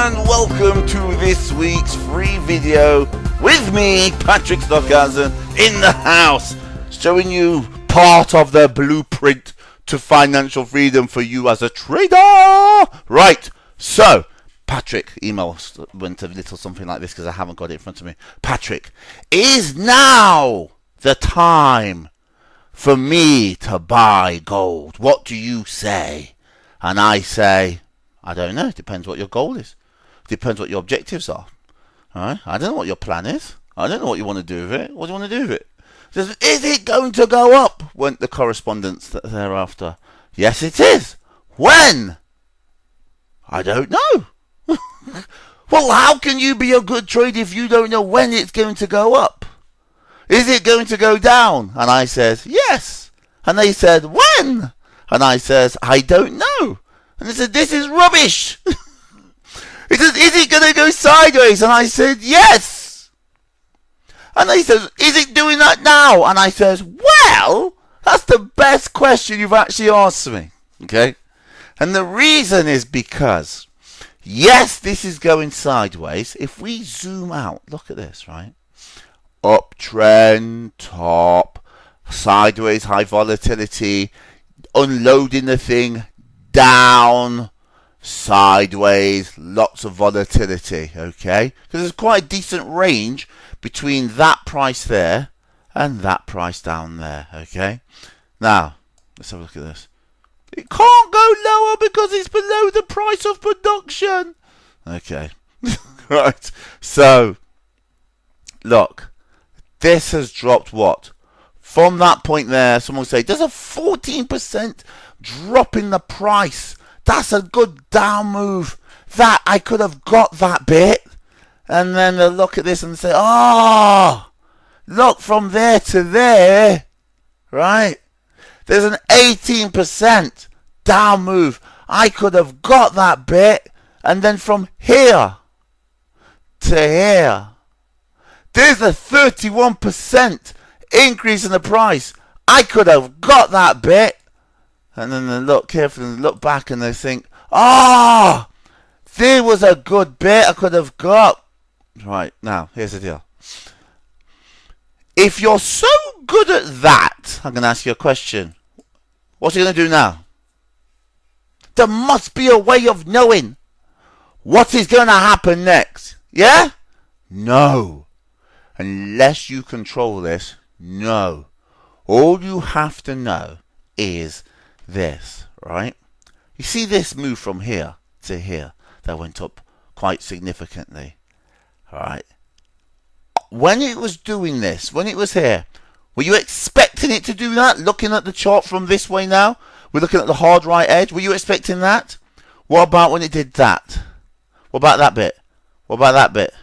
and welcome to this week's free video with me, Patrick Stockhausen, in the house, showing you part of the blueprint to financial freedom for you as a trader. Right, so Patrick, email went a little something like this because I haven't got it in front of me. Patrick, is now the time for me to buy gold? What do you say? And I say, I don't know. It depends what your goal is. It depends what your objectives are. All right? I don't know what your plan is. I don't know what you want to do with it. What do you want to do with it? Says, is it going to go up? Went the correspondence thereafter. Yes, it is. When? I don't know. Well, how can you be a good trader if you don't know when it's going to go up? Is it going to go down? And I says, yes. And they said, when? And I says, I don't know. And they said, this is rubbish. He says, is it going to go sideways? And I said, yes. And they said, is it doing that now? And I says, well, that's the best question you've actually asked me. Okay? And the reason is because, yes, this is going sideways. If we zoom out, look at this, right? Uptrend, top, sideways, high volatility, unloading the thing, down, sideways, lots of volatility, okay? Because there's quite a decent range between that price there and that price down there, okay? Now, let's have a look at this. It can't go lower because it's below the price of production. Okay, right. So, look, this has dropped what? From that point there, someone will say, there's a 14% drop in the price. That's a good down move. That, I could have got that bit. And then they'll look at this and say, oh, look, from there to there, right? There's an 18% down move. I could have got that bit. And then from here to here, there's a 31% increase in the price. I could have got that bit. And then they look carefully and look back and they think, ah, there was a good bit I could have got. Right, now, here's the deal. If you're so good at that, I'm going to ask you a question. What's he going to do now? There must be a way of knowing what is going to happen next. Yeah? No. Unless you control this, no. All you have to know is this, right? You see this move from here to here that went up quite significantly, right? When it was doing this, when it was here, were you expecting it to do that? Looking at the chart from this way now, we're looking at the hard right edge. Were you expecting that? What about when it did that? What about that bit? What about that bit?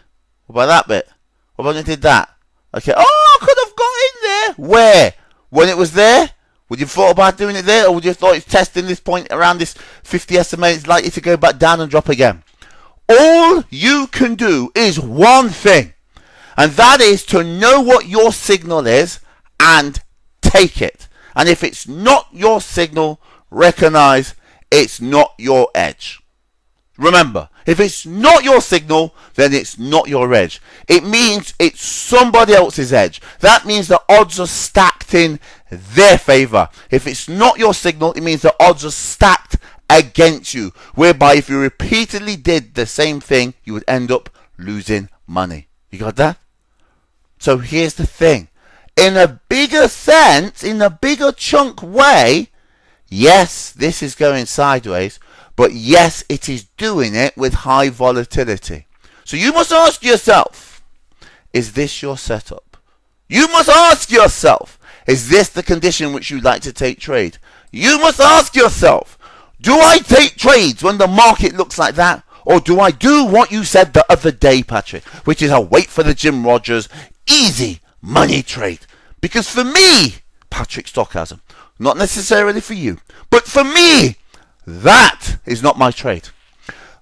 What about that bit? What about when it did that? Okay. Oh, I could have got in there. Where? When it was there? Would you have thought about doing it there? Or would you have thought it's testing this point around this 50 SMA, it's likely to go back down and drop again? All you can do is one thing. And that is to know what your signal is and take it. And if it's not your signal, recognize it's not your edge. Remember, if it's not your signal, then it's not your edge. It means it's somebody else's edge. That means the odds are stacked in their favor. If it's not your signal, it means the odds are stacked against you. Whereby if you repeatedly did the same thing, you would end up losing money. You got that? So here's the thing. In a bigger sense, in a bigger chunk way, yes, this is going sideways. But yes, it is doing it with high volatility. So you must ask yourself, is this your setup? You must ask yourself, is this the condition which you'd like to take trade? You must ask yourself, do I take trades when the market looks like that? Or do I do what you said the other day, Patrick, which is I wait for the Jim Rogers easy money trade? Because for me, Patrick Stockhausen, not necessarily for you, but for me, that is not my trade.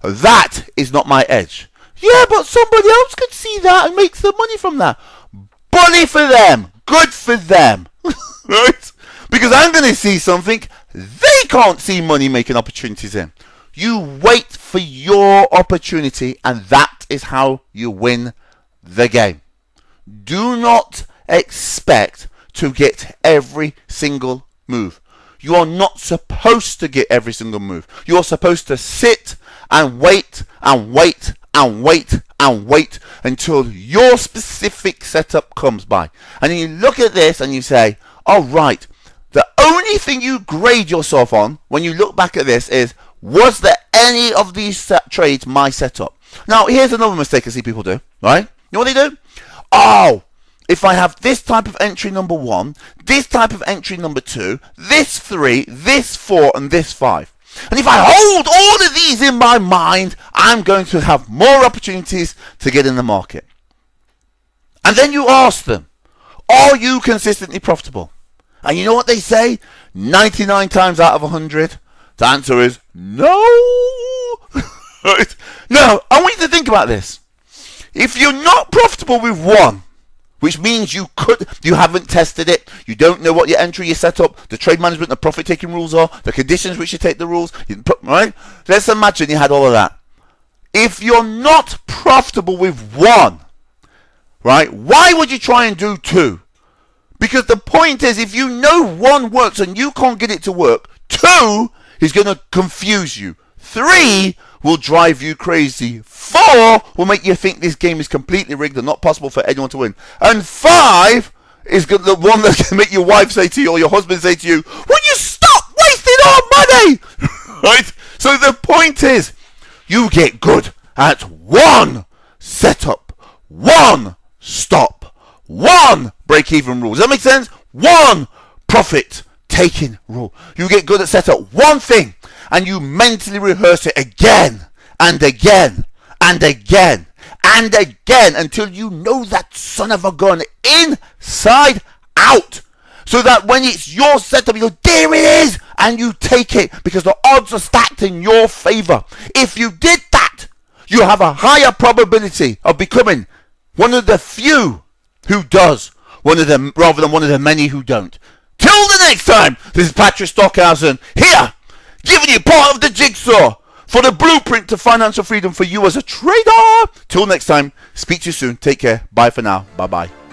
That is not my edge. Yeah, but somebody else could see that and make some money from that. Bully for them. Good for them. Right? Because I'm going to see something they can't see money making opportunities in. You wait for your opportunity, and that is how you win the game. Do not expect to get every single move. You are not supposed to get every single move. You are supposed to sit and wait and wait and wait and wait until your specific setup comes by. And then you look at this and you say, all right, the only thing you grade yourself on when you look back at this is, was there any of these trades my setup? Now, here's another mistake I see people do, right? You know what they do? Oh, if I have this type of entry number 1, this type of entry number 2, this 3, this 4, and this 5. And if I hold all of these in my mind, I'm going to have more opportunities to get in the market. And then you ask them, are you consistently profitable? And you know what they say? 99 times out of 100, the answer is no. Right? Now, I want you to think about this. If you're not profitable with one, which means you haven't tested it, you don't know what your entry, your setup, the trade management, the profit taking rules are, the conditions which you take the rules, right? Let's imagine you had all of that. If you're not profitable with one, right, why would you try and do 2? Because the point is, if you know 1 works and you can't get it to work, 2 is going to confuse you. 3 will drive you crazy. 4 will make you think this game is completely rigged and not possible for anyone to win. And 5 is the one that's going to make your wife say to you or your husband say to you, will you stop wasting our money? Right? So the point is, you get good at 1 setup, 1 stop, 1 break-even rule. Does that make sense? 1 profit taking rule. You get good at setup 1 thing, and you mentally rehearse it again and again and again and again until you know that son of a gun inside out. So that when it's your setup, you go, there it is, and you take it because the odds are stacked in your favor. If you did that, you have a higher probability of becoming one of the few who does, one of them rather than one of the many who don't. Till the next time, this is Patrick Stockhausen here, giving you part of the jigsaw for the blueprint to financial freedom for you as a trader. Till next time, speak to you soon. Take care. Bye for now. Bye-bye.